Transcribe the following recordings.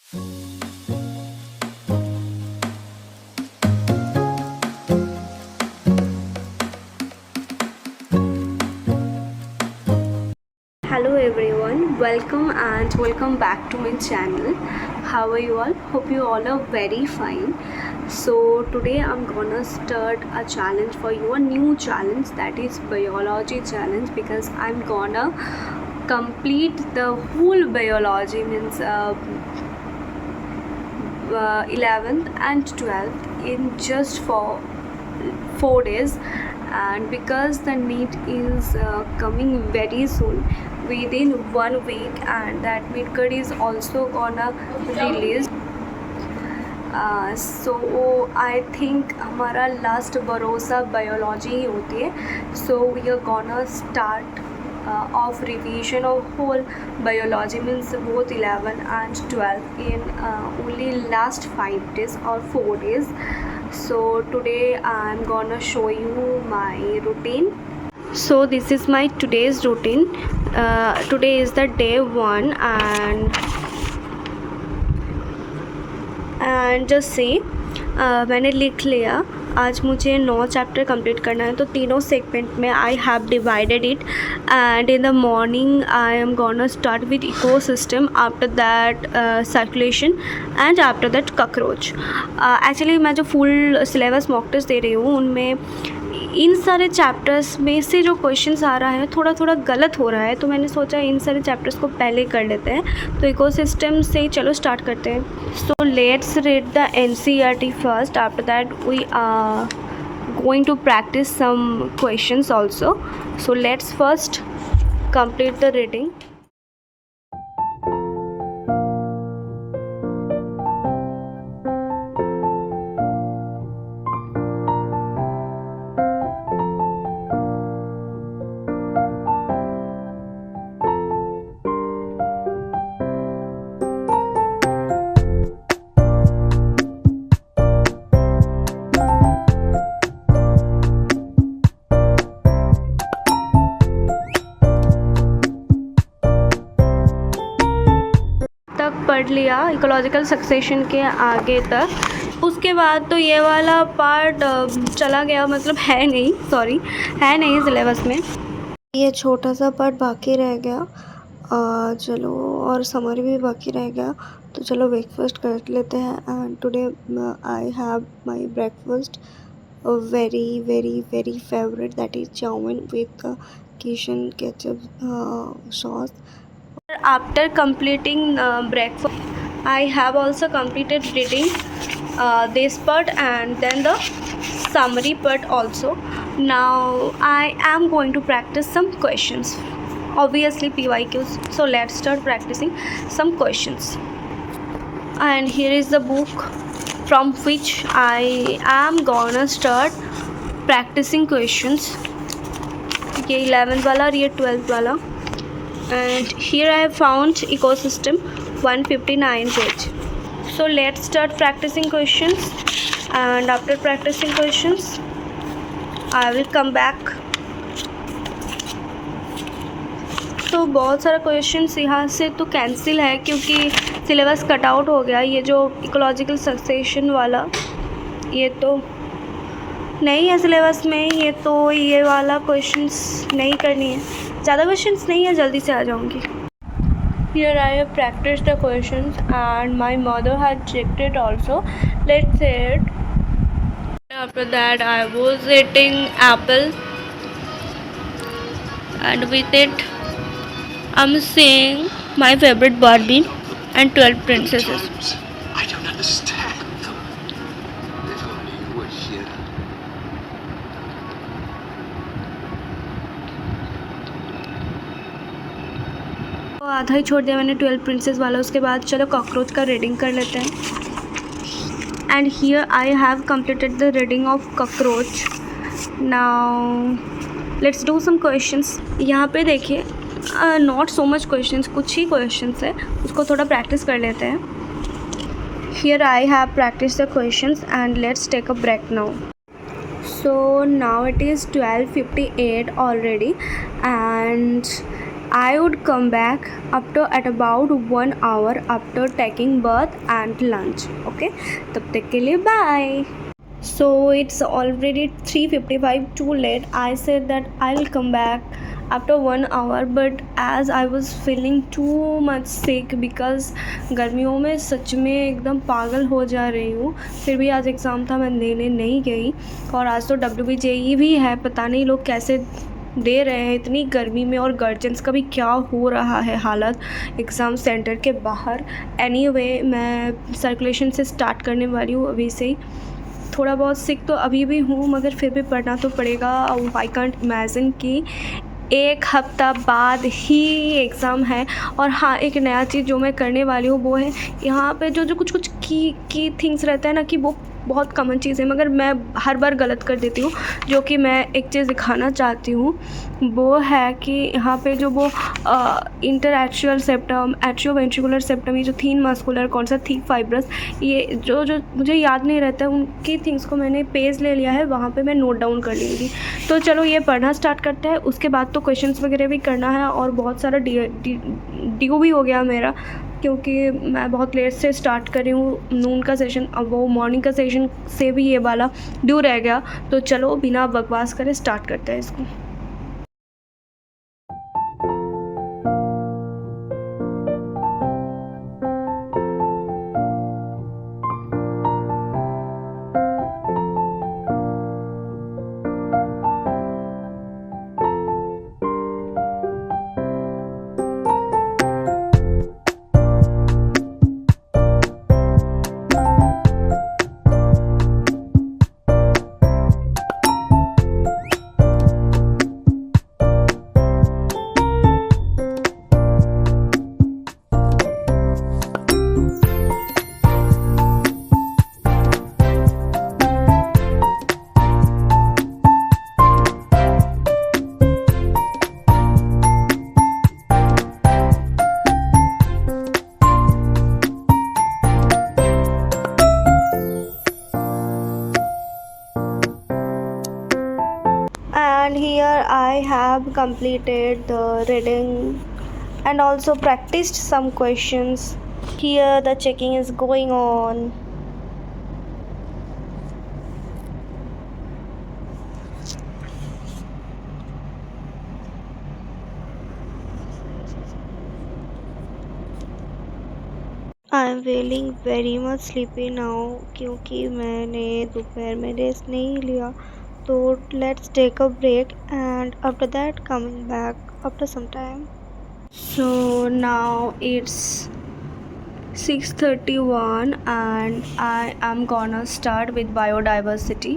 Hello everyone, welcome back to my channel. How are you all? Hope you all are very fine. So today I'm gonna start a challenge for you, a new challenge, that is biology challenge, because I'm gonna complete the whole biology, means 11th and 12th in just for 4 days. And because the NEET is coming very soon, within 1 week, and that midcard is also gonna release. So I think हमारा last भरोसा biology ही होती है. So we are gonna start of revision of whole biology, means both 11 and 12 in only last 5 days or 4 days. So today I'm gonna show you my routine. So this is my today's routine. Today is the day 1, and just see, मैंने लिख लिया आज मुझे 9 chapter complete करना है, तो तीनों segment में I have divided it. And in the morning I am gonna start with ecosystem, after that circulation, and after that cockroach. Actually मैं जो फुल सिलेबस मॉक टेस्ट दे रही हूँ, उनमें इन सारे चैप्टर्स में से जो क्वेश्चंस आ रहा है थोड़ा थोड़ा गलत हो रहा है, तो मैंने सोचा इन सारे चैप्टर्स को पहले कर लेते हैं. तो इकोसिस्टम से चलो स्टार्ट करते हैं. So let's read the NCERT first. After that we are going to practice some questions also. So let's first complete the reading. पढ़ लिया इकोलॉजिकल सक्सेशन के आगे तक. उसके बाद तो ये वाला पार्ट चला गया, मतलब है नहीं सिलेबस में. ये छोटा सा पार्ट बाकी रह गया. चलो, और समरी भी बाकी रह गया, तो चलो ब्रेकफास्ट कर लेते हैं. And today I have my breakfast very very very favourite, that is chow mein with Kissan ketchup sauce. After completing breakfast, I have also completed reading this part and then the summary part also. Now I am going to practice some questions, obviously PYQs. So let's start practicing some questions. And here is the book from which I am gonna start practicing questions. ये 11th वाला और ये 12th वाला. And here I have found ecosystem 159 page. So let's start practicing questions, and after practicing questions I will come back. तो बहुत सारा questions यहाँ से तो कैंसिल है क्योंकि सिलेबस कट आउट हो गया. ये जो इकोलॉजिकल सक्सेशन वाला, ये तो नहीं है सिलेबस में. ये वाला क्वेश्चंस नहीं करनी है, ज़्यादा क्वेश्चंस नहीं है, जल्दी से आ जाऊँगी. Here I have practiced the questions and my mother had checked it also. Let's say it. After that I was eating apple, and with it I'm seeing my favorite Barbie and 12 princesses. I don't understand them. If only you were here. आधा ही छोड़ दिया मैंने 12 princess वाला. उसके बाद चलो cockroach का reading कर लेते हैं. And here I have completed the reading of cockroach. Now let's do some questions. यहाँ पे देखिए, नॉट सो मच क्वेश्चंस, कुछ ही क्वेश्चंस है, उसको थोड़ा प्रैक्टिस कर लेते हैं. Here I have practice the questions and let's take a break now. So now it is 12:58 already, and I would come back after at about 1 hour after taking bath and lunch. Okay, तब तक के लिए bye. So it's already 3:55, too late. I said that I'll come back after 1 hour, but as I was feeling too much sick because गर्मियों में सच में एकदम पागल हो जा रही हूँ, फिर भी आज एग्ज़ाम था, मैं देने नहीं गई। और आज तो WBJE भी है, पता नहीं लोग कैसे दे रहे हैं इतनी गर्मी में, और गार्जियंस का भी क्या हो रहा है हालत एग्ज़ाम सेंटर के बाहर। एनीवे, मैं सर्कुलेशन से स्टार्ट करने वाली हूँ अभी से ही। थोड़ा बहुत सिक तो अभी भी हूँ, मगर फिर भी पढ़ना तो पड़ेगा। आई कांट इमेजिन कि 1 हफ़्ता बाद ही एग्ज़ाम है। और हाँ, एक नया चीज़ जो मैं करने वाली हूँ वो है यहाँ पे जो कुछ की थिंग्स रहता है ना, कि वो बहुत कॉमन चीज़ है, मगर मैं हर बार गलत कर देती हूँ। जो कि मैं एक चीज़ दिखाना चाहती हूँ वो है कि यहाँ पे जो वो इंटरएक्चुअल सेप्टम, एट्रियोवेंट्रिकुलर सेप्टम, ये जो थीन मस्कुलर, कौन सा थीक फाइब्रस, ये जो मुझे याद नहीं रहता है, उनकी थिंग्स को मैंने पेज ले लिया है, वहाँ पे मैं नोट डाउन कर लूँगी। तो चलो ये पढ़ना स्टार्ट करते हैं। उसके बाद तो क्वेश्चंस वगैरह भी करना है, और बहुत सारा ड्यू भी हो गया मेरा, क्योंकि मैं बहुत लेट से स्टार्ट कर रही हूँ नून का सेशन। अब वो मॉर्निंग का सेशन से भी ये वाला ड्यू रह गया। तो चलो बिना बकवास करे स्टार्ट करते हैं इसको। And here I have completed the reading and also practiced some questions. Here the checking is going on. I am feeling very much sleepy now क्योंकि मैंने दोपहर में रेस्ट नहीं लिया। So let's take a break, and after that coming back after some time. So now it's 6:31 and I am gonna start with biodiversity.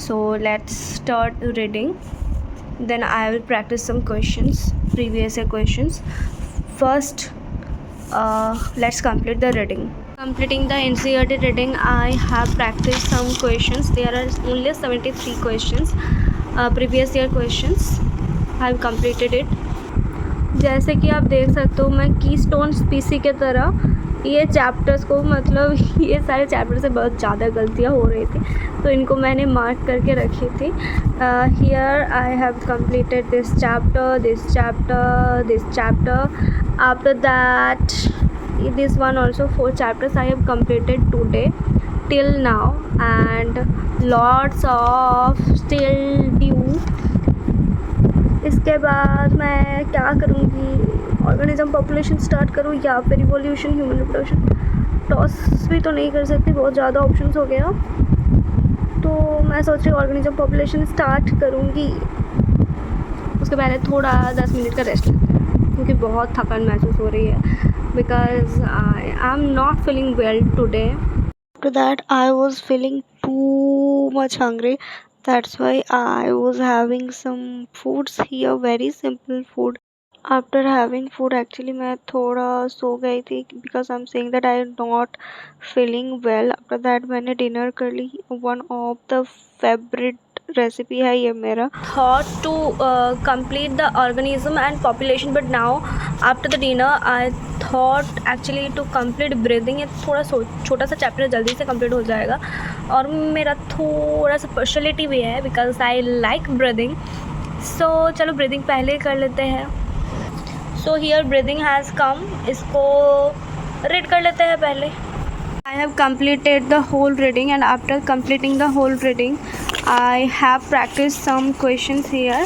So let's start reading. Then I will practice some questions, previous year questions. First, let's complete the reading. Completing the NCERT reading, I have practiced some questions. There are only 73 questions, previous year questions. I have completed it. जैसे कि आप देख सकते हो, मैं keystone स्पीसी के तरह ये चैप्टर्स को, मतलब ये सारे चैप्टर से बहुत ज़्यादा गलतियाँ हो रही थी, तो इनको मैंने मार्क करके रखी थी। Here I have completed this chapter, this chapter, this chapter. After that, this one also 4 chapters I have completed today till now, and lots of still due. इसके बाद मैं क्या करूँगी, ऑर्गेनिज्म पॉपुलेशन स्टार्ट करूँ या फिर इवोल्यूशन, ह्यूमन रिप्रोडक्शन। टॉस भी तो नहीं कर सकती, बहुत ज़्यादा ऑप्शंस हो गया। तो मैं सोच रही हूँ ऑर्गेनिज्म पॉपुलेशन स्टार्ट करूँगी। उसके पहले थोड़ा 10 मिनट का रेस्ट लेते हैं, क्योंकि बहुत थकान महसूस हो रही है, because I am not feeling well today. After that, I was feeling too much hungry. That's why I was having some foods here, very simple food. After having food, actually मैं थोड़ा सो गई थी, because I'm saying that I am not feeling well. After that मैंने dinner कर ली। One of the favorite recipe है ये मेरा। Thought to complete the organism and population, but now after the dinner I thought actually to complete breathing. ये थोड़ा छोटा सा chapter जल्दी से कंप्लीट हो जाएगा, और मेरा थोड़ा सा स्पेशलिटी भी है, बिकॉज आई लाइक ब्रीदिंग। सो चलो ब्रीदिंग पहले कर लेते हैं। So here breathing has come, इसको रीड कर लेते हैं पहले. I have completed the whole reading, and after completing the whole reading I have practiced some questions here.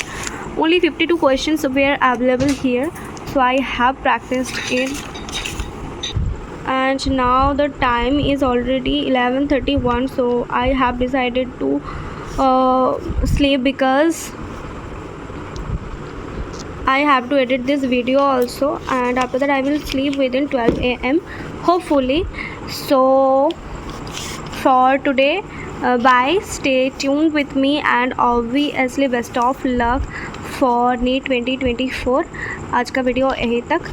Only 52 questions were available here, so I have practiced it. And now the time is already 11:31, so I have decided to sleep because I have to edit this video also, and after that I will sleep within 12 a.m. hopefully. So for today, bye, stay tuned with me, and obviously best of luck for NEET 2024. आज का video यहीं तक.